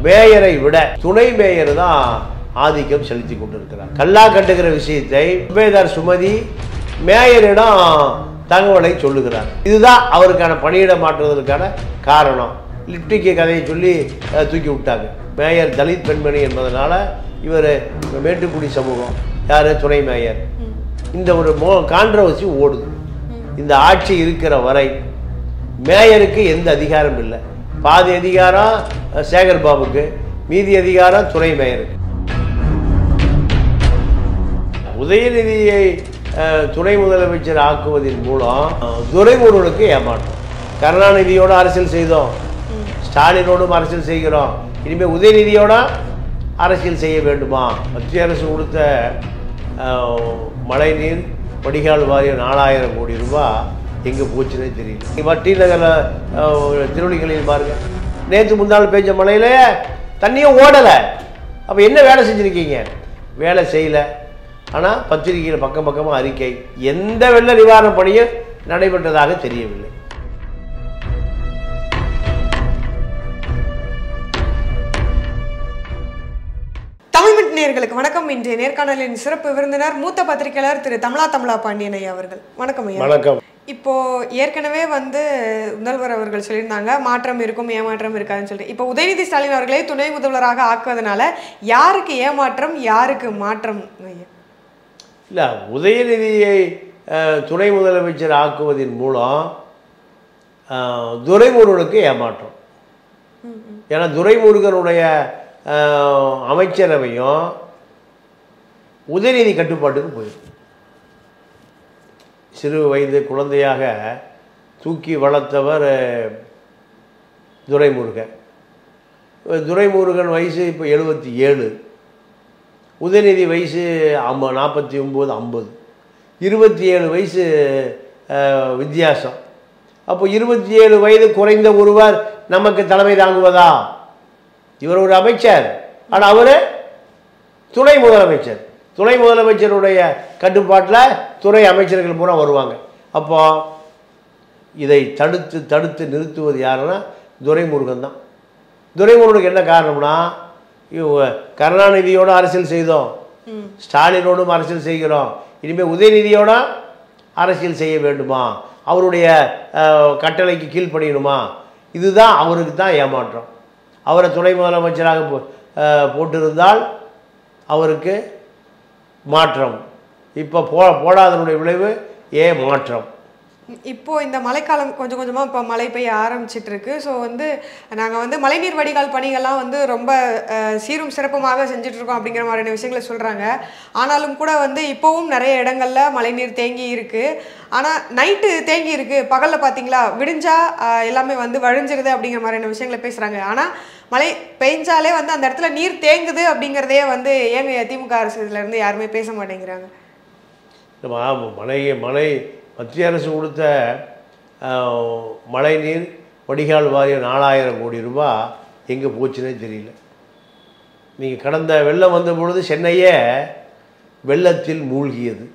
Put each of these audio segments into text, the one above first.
மேயரை விட துணை மேயர் தான் ஆதிக்கம் செலுத்தி கொண்டிருக்கிறார். கல்லா கட்டுகிற விஷயத்தை சுபேதார் சுமதி மேயரிடம் தகவலை சொல்லுகிறார். இதுதான் அவருக்கான பணியிட மாற்றுவதற்கான காரணம். லிப்டிக்கு கதையை சொல்லி தூக்கி விட்டாங்க. மேயர் தலித் பெண்மணி என்பதனால இவர் மேட்டுக்குடி சமூகம் யார் துணை மேயர். இந்த ஒரு கான்ட்ரவர்சி ஓடுது. இந்த ஆட்சி இருக்கிற வரை மேயருக்கு எந்த அதிகாரம் இல்லை. பாதி அதிகாரம் சேகர் பாபுக்கு, மீதி அதிகாரம் துணை மேயருக்கு. உதயநிதியை துணை முதலமைச்சர் ஆக்குவதன் மூலம் துரைமுருகனுக்கு ஏமாற்றம். கருணாநிதியோடு அரசியல் செய்தோம், ஸ்டாலினோடும் அரசியல் செய்கிறோம், இனிமேல் உதயநிதியோட அரசியல் செய்ய வேண்டுமா? மத்திய அரசு கொடுத்த மழைநீர் வடிகால் வாரியம் 4000 கோடி ரூபாய் எங்கே போச்சுன்னே தெரியல. வட்டி நகரில் திருவள்ளிக்கலையில் பாருங்க, நேற்று முந்தாள் பெஞ்ச மழையில தண்ணியும் ஓடலை. அப்போ என்ன வேலை செஞ்சுருக்கீங்க? வேலை செய்யலை. ஆனால் பத்திரிகையில் பக்கம் பக்கமாக அறிக்கை, எந்த வெள்ள நிவாரண பணியும் நடைபெற்றதாக தெரியவில்லை. தமிழ்மிட் நேயர்களுக்கு வணக்கம். இன்றைய நேர்காணலின் சிறப்பு விருந்தினர் மூத்த பத்திரிகையாளர் திரு தமிழா பாண்டியன் ஐயா அவர்கள். வணக்கம் ஐயா. வணக்கம். இப்போ ஏற்கனவே முதல்வர் அவர்கள் சொல்லியிருந்தாங்க மாற்றம் இருக்கும் ஏமாற்றம் இருக்காதுன்னு சொல்லிட்டு. இப்போ உதயநிதி ஸ்டாலின் அவர்களே துணை முதல்வராக ஆக்குவதனால யாருக்கு ஏமாற்றம் யாருக்கு மாற்றம் ஐயா? இல்லை, உதயநிதியை துணை முதலமைச்சர் ஆக்குவதன் மூலம் துரைமுருகனுக்கு ஏமாற்றம். ஏன்னா துரைமுருகனுடைய அமைச்சரவையும் உதயநிதி கட்டுப்பாட்டுக்கு போயிடும். சிறு வயது குழந்தையாக தூக்கி வளர்த்தவர் துரைமுருகன். துரைமுருகன் வயசு இப்போ 77, உதயநிதி வயசு 49 50, 27 வயசு வித்தியாசம். அப்போ 27 வயது குறைந்த ஒருவர் நமக்கு தலைமை தாங்குவதா? இவர் ஒரு அமைச்சர், ஆனால் அவர் துணை முதலமைச்சர். துணை முதலமைச்சருடைய கட்டுப்பாட்டில் துறை அமைச்சர்கள் பூரா வருவாங்க. அப்போ இதை தடுத்து நிறுத்துவது யாருன்னா துரைமுருகன் தான். துரைமுருகனுக்கு என்ன காரணம்னா, கருணாநிதியோடு அரசியல் செய்தோம், ஸ்டாலினோடும் அரசியல் செய்கிறோம், இனிமேல் உதயநிதியோட அரசியல் செய்ய வேண்டுமா? அவருடைய கட்டளைக்கு கீழ்ப்படியணுமா? இதுதான் அவருக்கு தான் ஏமாற்றம். அவரை துணை முதலமைச்சராக போட்டிருந்தால் அவருக்கு மாற்றம். இப்போ போடாதனுடைய விளைவு மாற்றம். இப்போ இந்த மழைக்காலம் கொஞ்சம் கொஞ்சமாக இப்போ மழை பெய்ய ஆரம்பிச்சிட்டு இருக்கு. ஸோ நாங்கள் மழைநீர் வடிகால் பணிகள்லாம் ரொம்ப சீரும் சிறப்புமாக செஞ்சுட்டு இருக்கோம் அப்படிங்கிற மாதிரியான விஷயங்களை சொல்கிறாங்க. ஆனாலும் கூட இப்போவும் நிறைய இடங்கள்ல மழைநீர் தேங்கி இருக்கு. ஆனால் நைட்டு தேங்கி இருக்கு, பகலில் பார்த்தீங்களா விடிஞ்சா எல்லாமே வழிஞ்சிருது அப்படிங்கிற மாதிரியான விஷயங்களை பேசுகிறாங்க. ஆனால் மழை பெஞ்சாலே அந்த இடத்துல நீர் தேங்குது அப்படிங்கிறதே ஏங்க திமுக அரசுலேருந்து யாருமே பேச மாட்டேங்கிறாங்க. மழை மத்திய அரசு கொடுத்த மழைநீர் வடிகால் வாரியம் 4000 கோடி ரூபாய் எங்கே போச்சுன்னே தெரியல. நீங்கள் கடந்த வெள்ளம் வந்த பொழுது சென்னையே வெள்ளத்தில் மூழ்கியது.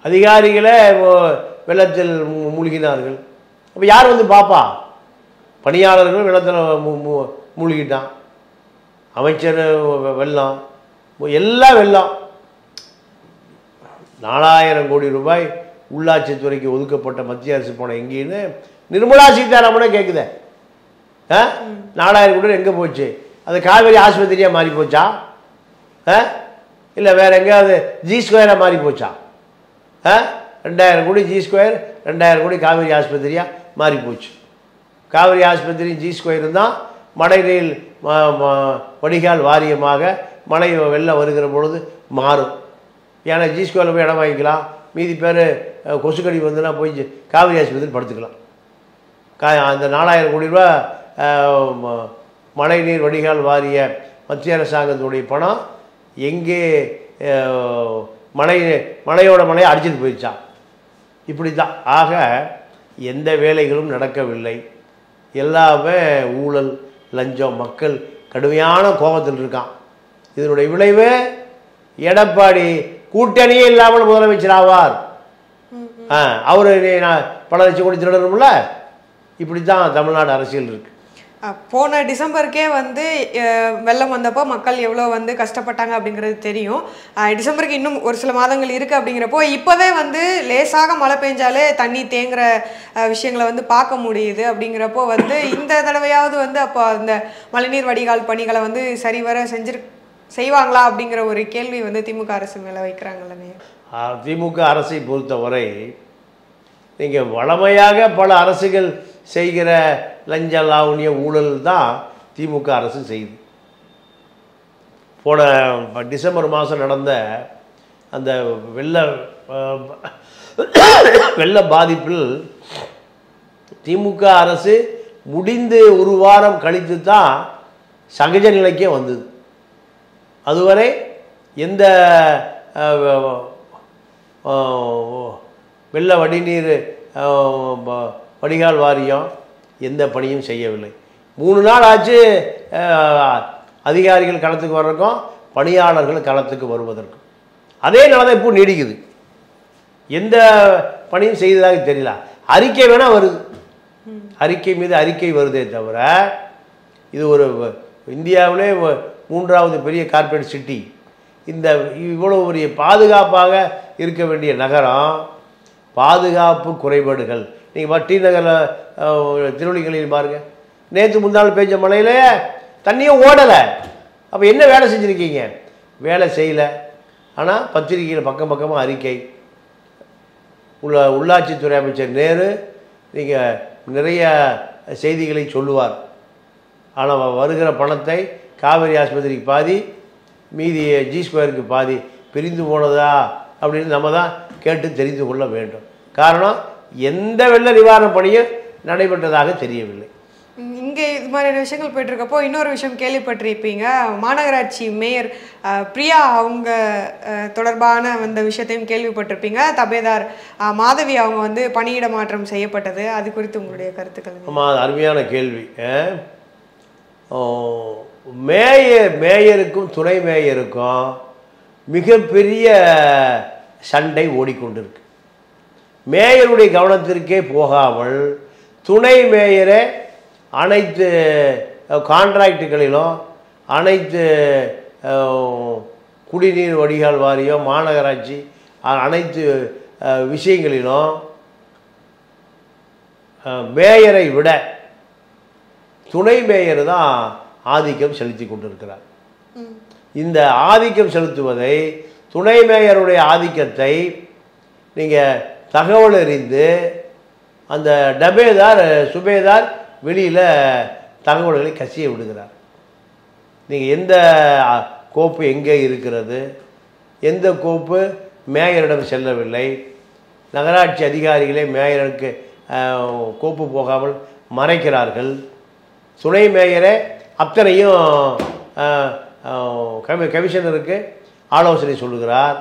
அதிகாரிகளே வெள்ளத்தில் மூழ்கினார்கள். அப்போ யார் பார்ப்பா? பணியாளர்கள் வெள்ளத்தில் மூழ்கிட்டான், அமைச்சர் வெள்ளம், எல்லாம் வெள்ளம். 4000 கோடி ரூபாய் உள்ளாட்சித்துறைக்கு ஒதுக்கப்பட்ட மத்திய அரசு போன எங்கேன்னு நிர்மலா சீதாராமனே கேட்குதே. 4000 கோடி எங்கே போச்சு? அது காவேரி ஆஸ்பத்திரியாக மாறி போச்சா? இல்லை வேறு எங்கேயாவது ஜி ஸ்கொயராக மாறி போச்சா? 2000 கோடி ஜி ஸ்கொயர், 2000 கோடி காவேரி ஆஸ்பத்திரியாக மாறி போச்சு. காவிரி ஆஸ்பத்திரி ஜி ஸ்கொயர் தான் மழைநீர் வடிகால் வாரியமாக மழை வெள்ளம் வருகிற பொழுது மாறும். ஏன்னா ஜி ஸ்கொயரில் போய் இடம் வாங்கிக்கலாம், மீதி பேர் கொசுக்கடி வந்துன்னா போய் காவிரி ஆஸ்பத்திரி படுத்துக்கலாம். அந்த 4000 கோடி ரூபா மழைநீர் வடிகால் வாரிய மத்திய அரசாங்கத்துடைய பணம் எங்கே மழையோட மழையை அடிச்சுட்டு போயிடுச்சா? இப்படி தான். ஆக எந்த வேலைகளும் நடக்கவில்லை. எல்லாமே ஊழல் லஞ்சம். மக்கள் கடுமையான கோபத்தில் இருக்கான். இதனுடைய விளைவு எடப்பாடி கூட்டணியே இல்லாமல் முதலமைச்சர் ஆவார். அவரு பல லட்சம் கோடி திருடணும்ல. இப்படி தான் தமிழ்நாடு அரசியல் இருக்கு. போன டிசம்பருக்கே வந்து வெள்ளம் வந்தப்போ மக்கள் எவ்வளோ வந்து கஷ்டப்பட்டாங்க அப்படிங்கிறது தெரியும். டிசம்பருக்கு இன்னும் ஒரு சில மாதங்கள் இருக்குது. அப்படிங்கிறப்போ இப்போவே வந்து லேசாக மழை பெஞ்சாலே தண்ணி தேங்குற விஷயங்களை வந்து பார்க்க முடியுது. அப்படிங்கிறப்போ வந்து இந்த தடவையாவது வந்து அப்போ அந்த மழைநீர் வடிகால் பணிகளை வந்து சரிவர செய்வாங்களா அப்படிங்கிற ஒரு கேள்வி வந்து திமுக அரசு மேலே வைக்கிறாங்கல்ல. திமுக அரசை பொறுத்தவரை நீங்கள் வளமையாக பல அரசுகள் செய்கிற லஞ்ச லாவணிய ஊழல் தான் திமுக அரசு செய்யுது. போன டிசம்பர் மாதம் நடந்த அந்த வெள்ள பாதிப்பில் திமுக அரசு முடிந்து ஒரு வாரம் கழித்து தான் சகஜ நிலைக்கே வந்தது. அதுவரை எந்த வெள்ள வடிநீர் வடிகால் வாரியம் எந்த பணியும் செய்யவில்லை. 3 நாள் ஆச்சு அதிகாரிகள் களத்துக்கு வர்றதுக்கும் பணியாளர்கள் களத்துக்கு வருவதற்கும். அதே நிலை இப்போ நீடிக்குது. எந்த பணியும் செய்ததாக தெரியல. அறிக்கை வேணால் வருது, அறிக்கை மீது அறிக்கை வருதே தவிர இது ஒரு இந்தியாவிலே 3வது பெரிய கார்ப்பரேட் சிட்டி. இந்த இவ்வளோ பெரிய பாதுகாப்பாக இருக்க வேண்டிய நகரம் பாதுகாப்பு குறைபாடுகள். நீங்கள் டி நகரில் திருவள்ளிகளில் பாருங்கள், நேற்று முன்னாள் பெஞ்ச மழையிலே தண்ணியும் ஓடலை. அப்போ என்ன வேலை செஞ்சுருக்கீங்க? வேலை செய்யலை. ஆனால் பத்திரிகையில் பக்கம் பக்கமாக அறிக்கை. உள்ளாட்சித்துறை அமைச்சர் நேரு நீங்கள் நிறைய செய்திகளை சொல்லுவார். ஆனால் வருகிற பணத்தை காவேரி ஆஸ்பத்திரிக்கு பாதி, மீதி ஜி ஸ்கொயருக்கு பாதி பிரிந்து போனதா அப்படின்னு நம்ம தான் கேட்டு தெரிந்து கொள்ள வேண்டும். காரணம், எந்த வெள்ள நிவாரண பணியும் நடைபெற்றதாக தெரியவில்லை. இங்கே இது மாதிரியான விஷயங்கள் போயிட்டுருக்கப்போ இன்னொரு விஷயம் கேள்விப்பட்டிருப்பீங்க. மாநகராட்சி மேயர் பிரியா அவங்க தொடர்பான அந்த விஷயத்தையும் கேள்விப்பட்டிருப்பீங்க. தபேதார் மாதவி அவங்க வந்து பணியிட மாற்றம் செய்யப்பட்டது. அது குறித்து உங்களுடைய கருத்துக்கள்? ஆமாம், அது அருமையான கேள்வி. மேயருக்கும் துணை மேயருக்கும் மிகப்பெரிய சண்டை ஓடிக்கொண்டிருக்கு. மேயருடைய கவனத்திற்கே போகாமல் துணை மேயரை அனைத்து கான்ட்ராக்டுகளிலும் அனைத்து குடிநீர் வடிகால் வாரியம் மாநகராட்சி அனைத்து விஷயங்களிலும் மேயரை விட துணை மேயர் தான் ஆதிக்கம் செலுத்தி கொண்டிருக்கிறார். இந்த ஆதிக்கம் செலுத்துவதை, துணை மேயருடைய ஆதிக்கத்தை நீங்கள் தகவல் அறிந்து அந்த சுபேதார் வெளியில் தகவல்களை கசிய விடுகிறார். நீங்கள் எந்த கோப்பு எங்கே இருக்கிறது, எந்த கோப்பு மேயரிடம் செல்லவில்லை, நகராட்சி அதிகாரிகளே மேயருக்கு கோப்பு போகாமல் மறைக்கிறார்கள். துணை மேயரை அத்தனையும் கமிஷனருக்கு ஆலோசனை சொல்லுகிறார்.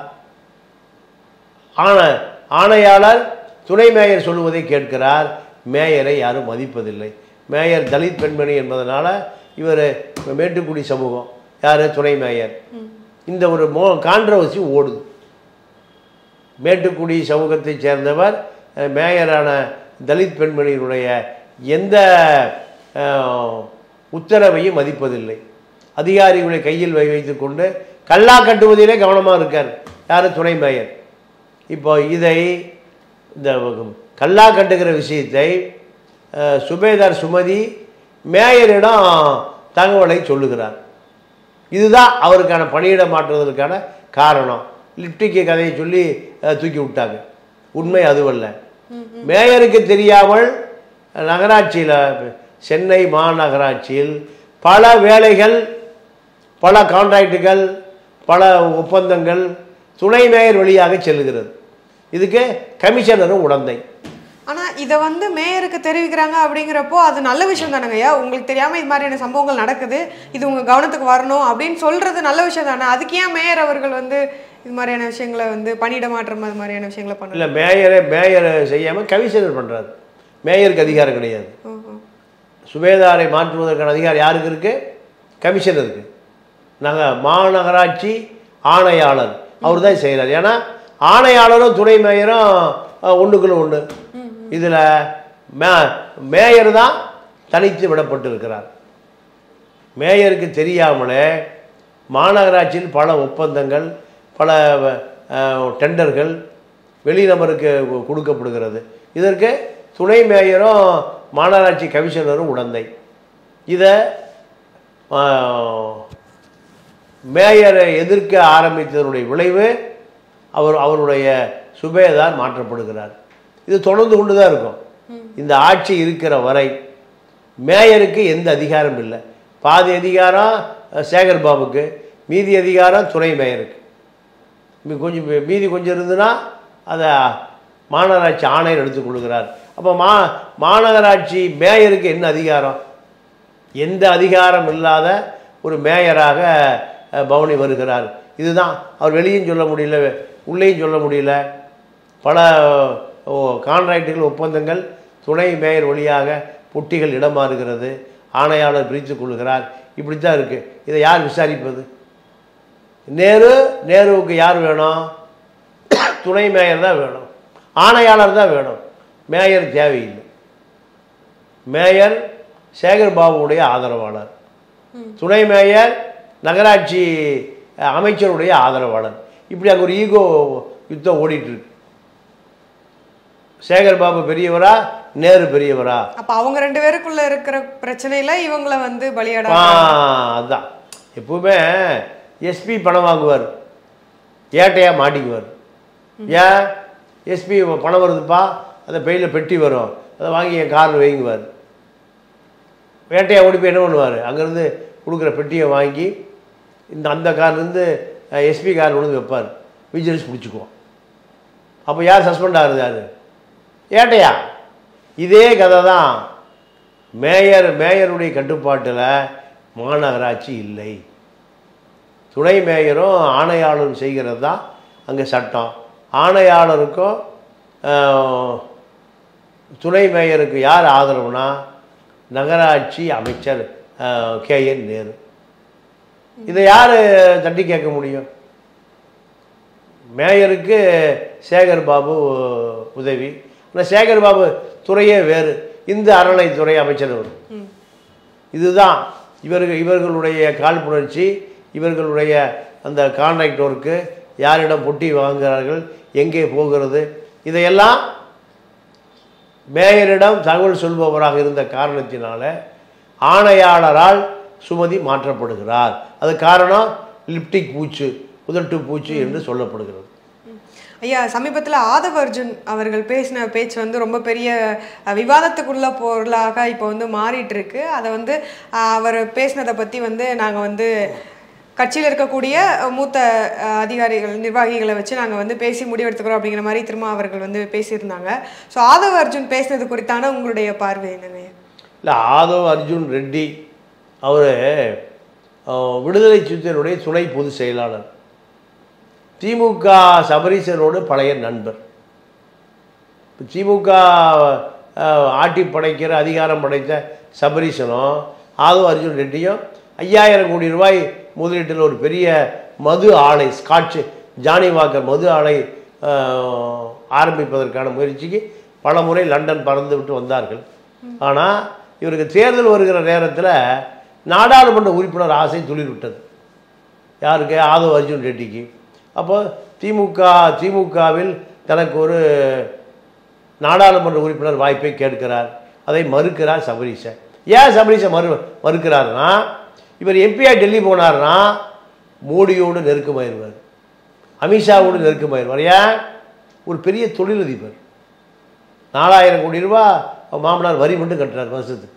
ஆணையாளர் துணை மேயர் சொல்லுவதை கேட்கிறார். மேயரை யாரும் மதிப்பதில்லை. மேயர் தலித் பெண்மணி என்பதனால இவர் மேட்டுக்குடி சமூகம், யார் துணை மேயர். இந்த ஒரு கான்ட்ரவர்சி ஓடுது. மேட்டுக்குடி சமூகத்தை சேர்ந்தவர் மேயரான தலித் பெண்மணியினுடைய எந்த உத்தரவையும் மதிப்பதில்லை. அதிகாரிகளை கையில் வைத்து கொண்டு கல்லா கட்டுவதிலே கவனமாக இருக்கார் யார் துணை மேயர். இப்போ இதை இந்த கல்லா கட்டுகிற விஷயத்தை சுபேதார் சுமதி மேயரிடம் தகவலை சொல்லுகிறார். இதுதான் அவருக்கான பணியிட மாற்றுவதற்கான காரணம். லிப்டிக்கு கதையை சொல்லி தூக்கி விட்டாங்க. உண்மை அதுவல்ல. மேயருக்கு தெரியாமல் நகராட்சியில், சென்னை மாநகராட்சியில் பல வேலைகள், பல கான்ட்ராக்டுகள், பல ஒப்பந்தங்கள் துணை மேயர் வழியாக செல்லுகிறது. இதுக்கு கமிஷனரும் உடந்தை. ஆனால் இதை வந்து மேயருக்கு தெரிவிக்கிறாங்க. அப்படிங்கிறப்போ அது நல்ல விஷயம் தானேங்கய்யா. உங்களுக்கு தெரியாமல் இது மாதிரியான சம்பவங்கள் நடக்குது, இது உங்கள் கவனத்துக்கு வரணும் அப்படின்னு சொல்கிறது நல்ல விஷயம் தானே. அதுக்கு ஏன் மேயர் அவர்கள் வந்து இது மாதிரியான விஷயங்களை வந்து பணியிட மாற்றம் அது மாதிரியான விஷயங்களை பண்ணல? இல்லை, மேயரை செய்யாமல் கமிஷனர் பண்ணுறாரு. மேயருக்கு அதிகாரம் கிடையாது. சுபேதாரை மாற்றுவதற்கான அதிகாரம் யாருக்கு இருக்குது? கமிஷனருக்கு. மாநகராட்சி ஆணையாளர் அவர் தான் செய்கிறார். ஏன்னா ஆணையாளரும் துணை மேயரும் ஒன்றுக்குள்ள ஒன்று. இதில் மேயர் தான் தனித்து விடப்பட்டிருக்கிறார். மேயருக்கு தெரியாமலே மாநகராட்சியில் பல ஒப்பந்தங்கள், பல டெண்டர்கள் வெளிநபருக்கு கொடுக்கப்படுகிறது. இதற்கு துணை மேயரும் மாநகராட்சி கமிஷனரும் உடந்தை. இதை மேயரை எதிர்க்க ஆரம்பித்ததனுடைய விளைவு அவருடைய சுபேதார் மாற்றப்படுகிறார். இது தொடர்ந்து கொண்டு தான் இருக்கும். இந்த ஆட்சி இருக்கிற வரை மேயருக்கு எந்த அதிகாரம் இல்லை. பாதி அதிகாரம் சேகர் பாபுக்கு, மீதி அதிகாரம் துணை மேயருக்கு. மீதி கொஞ்சம் இருந்துன்னா அதை மாநகராட்சி ஆணையர் எடுத்துக்கொள்கிறார். அப்போ மாநகராட்சி மேயருக்கு என்ன அதிகாரம்? எந்த அதிகாரம் இல்லாத ஒரு மேயராக பவனி வருகிறார். இதுதான் அவர் வெளியும் சொல்ல முடியல, உள்ளேயும் சொல்ல முடியல. பல கான்ட்ராக்டுகள், ஒப்பந்தங்கள் துணை மேயர் வழியாக பொட்டிகள் இடமாறுகிறது, ஆணையாளர் பிரித்து கொள்கிறார். இப்படி தான் இருக்குது. இதை யார் விசாரிப்பது? நேருவுக்கு யார் வேணும்? துணை மேயர் தான் வேணும், ஆணையாளர் தான் வேணும். மேயர் தேவையில்லை. மேயர் சேகர் பாபுவுடைய ஆதரவாளர், துணை மேயர் நகராட்சி அமைச்சருடைய ஆதரவாளர். இப்படி அங்கே ஒரு ஈகோ யுத்தம் ஓடிட்டுருக்கு. சேகர் பாபு பெரியவரா, நேரு பெரியவரா? அப்போ அவங்க ரெண்டு பேருக்குள்ள இருக்கிற பிரச்சனையில இவங்களை வந்து பலியாட. அதுதான் எப்பவுமே எஸ்பி பணம் வாங்குவார், ஏட்டையாக மாட்டிக்குவார். ஏன்? எஸ்பி பணம் வருதுப்பா, அந்த பையில் பெட்டி வரும், அதை வாங்கி என் காரில் வைங்குவார். ஏட்டையாக ஓடி போய் என்ன பண்ணுவார்? அங்கேருந்து கொடுக்குற பெட்டியை வாங்கி அந்த கார்லேருந்து எஸ்பி கார் கொண்டு வைப்பார். விஜிலன்ஸ் பிடிச்சிக்குவோம். அப்போ யார் சஸ்பெண்ட் ஆகுது? யார்? ஏட்டையா. இதே கதை தான். மேயருடைய கட்டுப்பாட்டில் மாநகராட்சி இல்லை. துணை மேயரும் ஆணையாளரும் செய்கிறது தான் அங்கே சட்டம். ஆணையாளருக்கும் துணை மேயருக்கு யார் ஆதரவுனா நகராட்சி அமைச்சர் KN நேரு. இதை யார் தட்டி கேட்க முடியும்? மேயருக்கு சேகர் பாபு உதவி. ஆனால் சேகர் பாபு துறையே வேறு, இந்த அறநிலைத்துறை அமைச்சர். இதுதான் இவர்களுடைய காழ்ப்புணர்ச்சி, இவர்களுடைய அந்த கான்ட்ராக்ட் ஒர்க்கு, யாரிடம் பொட்டி வாங்குகிறார்கள், எங்கே போகிறது, இதையெல்லாம் மேயரிடம் தகவல் சொல்பவராக இருந்த காரணத்தினால ஆணையாளரால் சுமதி மாற்றப்படுகிறார். அது காரணம் லிப்டிக் பூச்சு, உதட்டு பூச்சு என்று சொல்லப்படுகிறது. ஐயா, சமீபத்தில் ஆதவ் அர்ஜுன் அவர்கள் பேசின பேச்சு வந்து ரொம்ப பெரிய விவாதத்துக்குள்ள பொருளாக இப்போ வந்து மாறிட்டு இருக்கு. அதை வந்து அவர் பேசினதை பற்றி வந்து நாங்கள் வந்து கட்சியில் இருக்கக்கூடிய மூத்த அதிகாரிகள், நிர்வாகிகளை வச்சு நாங்கள் வந்து பேசி முடிவெடுத்துக்கிறோம் அப்படிங்கிற மாதிரி திரும்ப அவர்கள் வந்து பேசியிருந்தாங்க. ஸோ ஆதவ் அர்ஜுன் பேசினது குறித்தான உங்களுடைய பார்வை என்னங்க? இல்லை, ஆதவ் அர்ஜுன் ரெட்டி அவர் விடுதலை சிறுத்தைகளுடைய துணை பொதுச் செயலாளர், திமுக சபரீசனோடு பழைய நண்பர். திமுக ஆட்டி படைக்கிற அதிகாரம் படைத்த சபரீசனும் ஆதவ் அர்ஜுன் ரெட்டியும் 5000 கோடி ரூபாய் முதலீட்டில் ஒரு பெரிய மது ஆலை, ஸ்காட்ச் ஜானி வாக்கர் மது ஆலை ஆரம்பிப்பதற்கான முயற்சிக்கு பல முறை லண்டன் பறந்து விட்டு வந்தார்கள். ஆனால் இவருக்கு தேர்தல் வருகிற நேரத்தில் நாடாளுமன்ற உறுப்பினர் ஆசை துளிர்விட்டது. யாருக்கு? ஆதவ் அர்ஜுன் ரெட்டிக்கு. அப்போ திமுகவில் தனக்கு ஒரு நாடாளுமன்ற உறுப்பினர் வாய்ப்பை கேட்கிறார். அதை மறுக்கிறார் சபரீசன். ஏன் சபரீசன் மறுக்கிறாருன்னா, இவர் எம்பியாக டெல்லி போனார்னா மோடியோடு நெருக்கமாயிருவார், அமித்ஷாவோடு நெருக்கமாயிருவார். ஏன்? ஒரு பெரிய தொழிலதிபர். 4000 கோடி ரூபா மாமனார் வரி மட்டும் கட்டுறார் வருஷத்துக்கு.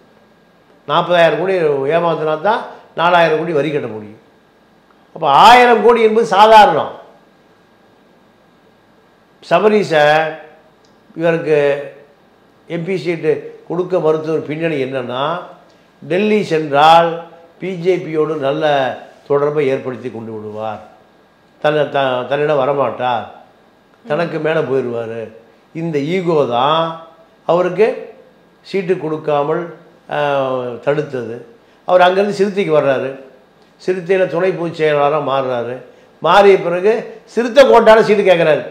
40,000 கோடி ஏமாத்தினா தான் 4000 கோடி வரி கட்ட முடியும். அப்போ 1000 கோடி என்பது சாதாரணம். சபரீசன் இவருக்கு எம்பி சீட்டு கொடுக்க மறுத்தவர் பின்னணி என்னன்னா, டெல்லி சென்றால் பிஜேபியோடு நல்ல தொடர்பை ஏற்படுத்தி கொண்டு விடுவார், தன்னிடம் வரமாட்டார், தனக்கு மேலே போயிடுவார். இந்த ஈகோ தான் அவருக்கு சீட்டு கொடுக்காமல் தடுத்தது. அவர் அங்கேருந்து சிறுத்தைக்கு வர்றாரு, சிறுத்தையில் துணை பொதுச் செயலாளராக மாறுறாரு. மாறிய பிறகு சிறுத்தை கோட்டான சீட்டு கேட்குறாரு,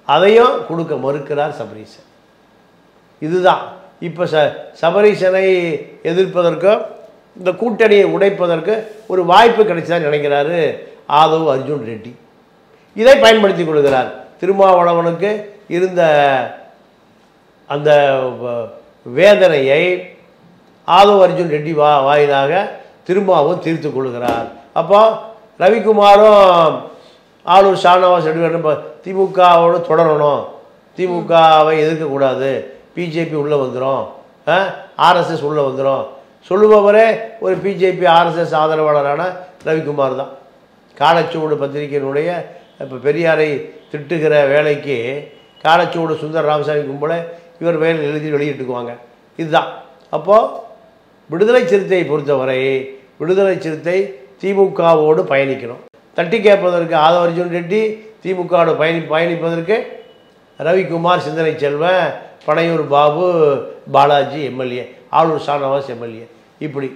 அதையும் கொடுக்க மறுக்கிறார் சபரீசன். இதுதான் இப்போ சபரீசனை எதிர்ப்பதற்கும் இந்த கூட்டணியை உடைப்பதற்கு ஒரு வாய்ப்பு கிடைச்சதா நினைக்கிறாரு ஆதவ் அர்ஜுன் ரெட்டி. இதை பயன்படுத்தி கொள்கிறார். திருமாவளவனுக்கு இருந்த அந்த வேதனையை ஆதவ் அர்ஜுன் ரெட்டி வாயிலாக திரும்பவும் தீர்த்து கொள்கிறார். அப்போ ரவிக்குமாரும் ஆளூர் ஷானவாஸ் ரெட்டி திமுகவோடு தொடரணும், திமுகவை எதிர்க்கக்கூடாது, பிஜேபி உள்ளே வந்துடும், ஆர்எஸ்எஸ் உள்ளே வந்துடும் சொல்லுபவரே ஒரு பிஜேபி ஆர்எஸ்எஸ் ஆதரவாளரான ரவிக்குமார் தான். காலச்சுவடு பத்திரிகையினுடைய இப்போ பெரியாரை திட்டுகிற வேலைக்கு காலச்சுவடு சுந்தர் ராமசாமி கும்பலை இவர் வேலை எழுதி வெளியிட்டுக்குவாங்க. இதுதான். அப்போது விடுதலை சிறுத்தையை பொறுத்தவரை விடுதலை சிறுத்தை திமுகவோடு பயணிக்கணும். தட்டி கேட்பதற்கு ஆதவ் அர்ஜுன் ரெட்டி, திமுகவோடு பயணிப்பதற்கு ரவிக்குமார், சிந்தனை செல்வன், பனையூர் பாபு, பாலாஜி எம்எல்ஏ, ஆளூர் ஷானவாஸ் எம்எல்ஏ, இப்படி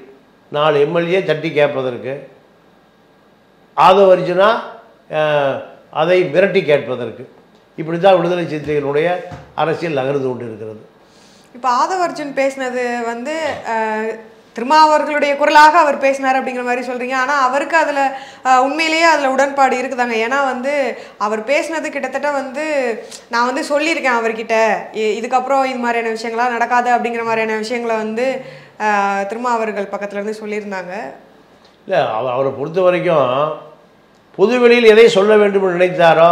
4 எம்எல்ஏ தட்டி கேட்பதற்கு, ஆதவ் அர்ஜுனா அதை மிரட்டி கேட்பதற்கு. இப்படி தான் விடுதலை சிறுத்தைகளுடைய அரசியல் நகர்ந்து கொண்டு இருக்கிறது. இப்போ ஆதவ் அர்ஜுன் பேசினது வந்து திருமாவர்களுடைய குரலாக அவர் பேசினார் அப்படிங்கிற மாதிரி சொல்கிறீங்க. ஆனால் அவருக்கு அதில் உண்மையிலேயே அதில் உடன்பாடு இருக்குதாங்க. ஏன்னா வந்து அவர் பேசினது கிட்டத்தட்ட வந்து நான் வந்து சொல்லியிருக்கேன் அவர்கிட்ட, இதுக்கப்புறம் இது மாதிரியான விஷயங்கள்லாம் நடக்காது அப்படிங்கிற மாதிரியான விஷயங்களை வந்து திருமாவர்கள் பக்கத்துலேருந்து சொல்லியிருந்தாங்க. இல்லை, அவரை பொறுத்த வரைக்கும் பொதுவெளியில் எதை சொல்ல வேண்டும் என்று நினைத்தாரோ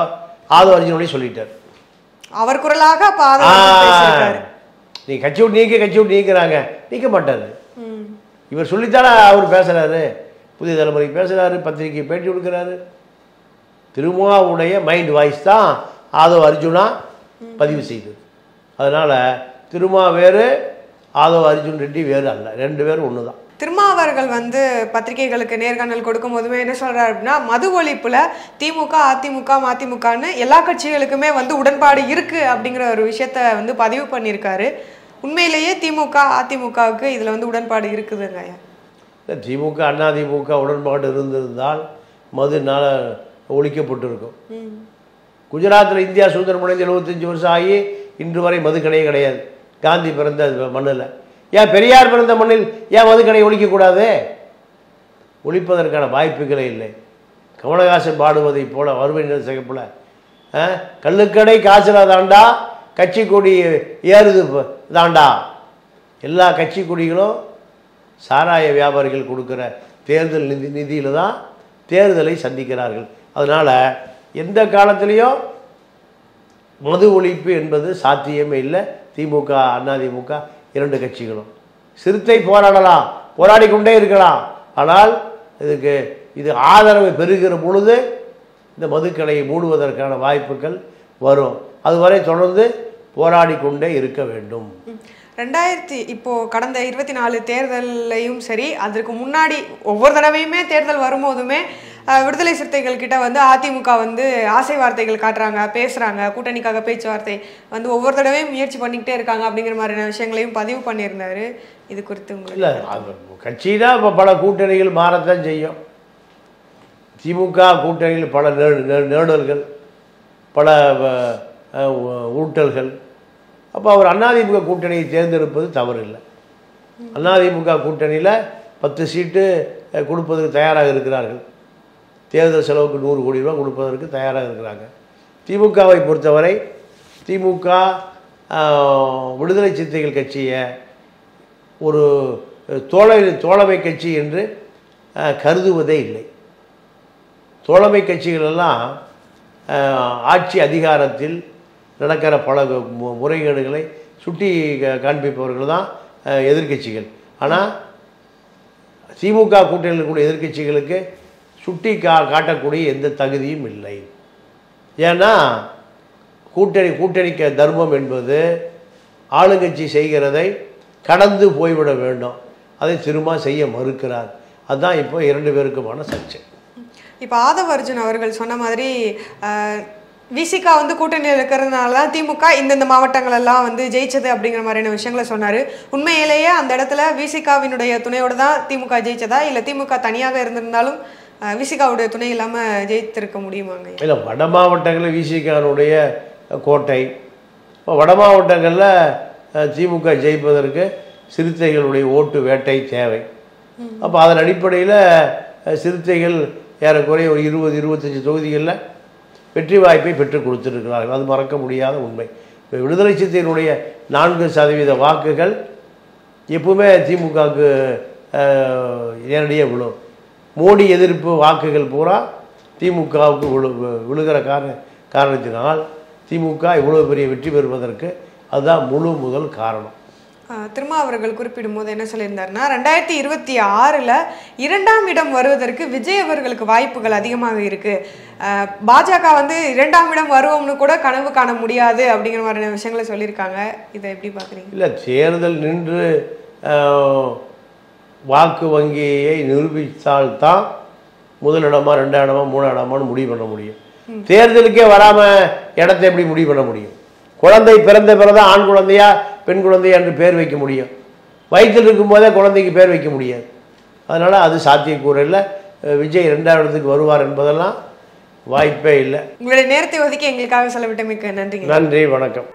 ஆதவ் அர்ஜுனோடய சொல்லிட்டார். அவர் குரலாக நீ கட்சி விட்டு நீக்கிறாங்க, நீக்க மாட்டார். இவர் சொல்லித்தானே அவர் பேசுகிறாரு, புதிய தலைமுறைக்கு பேசுகிறாரு, பத்திரிகை பேட்டி கொடுக்குறாரு. திருமாவுடைய மைண்ட் வாய்ஸ் தான் ஆதவ் அர்ஜுனா பதிவு செய்தது. அதனால் திருமா வேறு, ஆதவ் அர்ஜுன் ரெட்டி வேறு அல்ல, 2 பேரும் ஒன்று தான். திருமாவர்கள் வந்து பத்திரிகைகளுக்கு நேர்காணல் கொடுக்கும் போதுமே என்ன சொல்கிறார் அப்படின்னா, மது ஒழிப்புல திமுக, அதிமுக, மதிமுகன்னு எல்லா கட்சிகளுக்குமே வந்து உடன்பாடு இருக்குது அப்படிங்கிற ஒரு விஷயத்த வந்து பதிவு பண்ணியிருக்காரு. உண்மையிலேயே திமுக, அதிமுகவுக்கு இதில் வந்து உடன்பாடு இருக்குதுங்க. திமுக, அதிமுக உடன்பாடு இருந்திருந்தால் மதுனால ஒழிக்கப்பட்டிருக்கும். குஜராத்தில் இந்தியா சுதந்திரம் அடைந்து 75 வருஷம் ஆகி இன்று வரை மது கிடையாது. காந்தி பிறந்த மண்ணில், ஏன் பெரியார் பிறந்த மண்ணில் ஏன் மது கடை ஒழிக்கக்கூடாது? ஒழிப்பதற்கான வாய்ப்புகளே இல்லை. கமலஹாசன் பாடுவதை போல வறுமை சிகப்பில் கள்ளுக்கடை காசுல தாண்டா, கட்சி கொடி ஏறுது தாண்டா. எல்லா கட்சி கொடிகளும் சாராய வியாபாரிகள் கொடுக்குற தேர்தல் நிதியில் தான் தேர்தலை சந்திக்கிறார்கள். அதனால் எந்த காலத்திலையும் மது ஒழிப்பு என்பது சாத்தியமே இல்லை. திமுக, அதிமுக 2 கட்சிகளும் சிறுத்தை போராடலாம், போராடி கொண்டே இருக்கலாம். ஆனால் இது ஆதரவை பெறுகிற பொழுது இந்த மதுக்கடையை மூடுவதற்கான வாய்ப்புகள் வரும். அதுவரை தொடர்ந்து போராடி கொண்டே இருக்க வேண்டும். இப்போ கடந்த 24 தேர்தலையும் சரி, அதற்கு முன்னாடி ஒவ்வொரு தடவையுமே தேர்தல் வரும்போதுமே விடுதலை சிறுத்தைகள் கிட்ட வந்து அதிமுக வந்து ஆசை வார்த்தைகள் காட்டுறாங்க, பேசுகிறாங்க, கூட்டணிக்காக பேச்சுவார்த்தை வந்து ஒவ்வொரு தடவையும் முயற்சி பண்ணிக்கிட்டே இருக்காங்க அப்படிங்கிற மாதிரியான விஷயங்களையும் பதிவு பண்ணியிருந்தாரு. இது குறித்து இல்லை, கட்சினா இப்போ பல கூட்டணிகள் மாறத்தான் செய்யும். திமுக கூட்டணியில் பல நேடல்கள், பல ஊட்டல்கள். அப்போ அவர் அதிமுக கூட்டணியை தேர்ந்தெடுப்பது தவறில்லை. அதிமுக கூட்டணியில் 10 சீட்டு கொடுப்பதற்கு தயாராக இருக்கிறார்கள். தேர்தல் செலவுக்கு 100 கோடி ரூபா கொடுப்பதற்கு தயாராக இருக்கிறாங்க. திமுகவை பொறுத்தவரை திமுக விடுதலை சிறுத்தைகள் கட்சியை ஒரு தோழமை கட்சி என்று கருதுவதே இல்லை. தோழமை கட்சிகளெல்லாம் ஆட்சி அதிகாரத்தில் நடக்கிற பல முறைகேடுகளை சுட்டி காண்பிப்பவர்கள் தான் எதிர்கட்சிகள். ஆனால் திமுக கூட்டணியில் இருக்கக்கூடிய எதிர்கட்சிகளுக்கு சுட்டி காட்டக்கூடிய எந்த தகுதியும் இல்லை. ஏன்னா கூட்டணிக்கு தர்மம் என்பது ஆளுங்கட்சி செய்கிறதை கடந்து போய்விட வேண்டும். அதை திரும்ப செய்ய மறுக்கிறார். அதுதான் இப்போ 2 பேருக்குமான சர்ச்சை. இப்போ ஆதவ் அர்ஜுன் அவர்கள் சொன்ன மாதிரி விசிகா வந்து கூட்டணியில் இருக்கிறதுனால தான் திமுக இந்தந்த மாவட்டங்கள் எல்லாம் வந்து ஜெயிச்சது அப்படிங்கிற மாதிரியான விஷயங்களை சொன்னார். உண்மையிலேயே அந்த இடத்துல விசிகாவினுடைய துணையோடு தான் திமுக ஜெயிச்சதா, இல்லை திமுக தனியாக இருந்திருந்தாலும் விசிகாவுடைய துணை இல்லாமல் ஜெயித்திருக்க முடியுமாங்க? இல்லை, வட மாவட்டங்களில் விசிகானுடைய கோட்டை. வட மாவட்டங்களில் திமுக ஜெயிப்பதற்கு சிறுத்தைகளுடைய ஓட்டு வேட்டை தேவை. அப்போ அதன் அடிப்படையில் சிறுத்தைகள் ஏறக்குறைய ஒரு 20-25 தொகுதிகளில் வெற்றி வாய்ப்பை பெற்றுக் கொடுத்துருக்கிறார்கள். அது மறக்க முடியாத உண்மை. இப்போ விடுதலை சிறுத்தையினுடைய 4% வாக்குகள் எப்பவுமே திமுகவுக்கு நேரடியாக விழும். மோடி எதிர்ப்பு வாக்குகள் பூரா திமுகவுக்கு விழுகிற காரணத்தினால் திமுக இவ்வளோ பெரிய வெற்றி பெறுவதற்கு அதுதான் முதல் காரணம். திருமா அவர்கள் குறிப்பிடும் போது என்ன சொல்லியிருந்தாருன்னா 2026 2ஆம் இடம் வருவதற்கு விஜய் அவர்களுக்கு வாய்ப்புகள் அதிகமாக இருக்கு. பாஜக வந்து 2ஆம் இடம் வருவோம்னு கூட கனவு காண முடியாது அப்படிங்கிற மாதிரியான விஷயங்களை சொல்லியிருக்காங்க. இதை எப்படி பார்க்குறீங்க? இல்லை, தேர்தல் நின்று வாக்கு வங்கியை நிரூபித்தால்தான் முதலிடமா 2ஆம் இடமா 3ஆம் இடமான்னு முடிவு பண்ண முடியும். தேர்தலுக்கே வராமல் இடத்தை எப்படி முடிவு பண்ண முடியும்? குழந்தை பிறந்த பிறதான் ஆண் குழந்தையா பெண் குழந்தையா என்று பேர் வைக்க முடியும். வயிற்றில் இருக்கும்போதே குழந்தைக்கு பேர் வைக்க முடியாது. அதனால் அது சாத்தியக்கூறு இல்லை. விஜய் 2ஆம் இடத்துக்கு வருவார் என்பதெல்லாம் வாய்ப்பே இல்லை. உங்களுடைய நேரத்தை ஒதுக்கி எங்களுக்காக செலவிட்டமைக்கு நன்றி. நன்றி, வணக்கம்.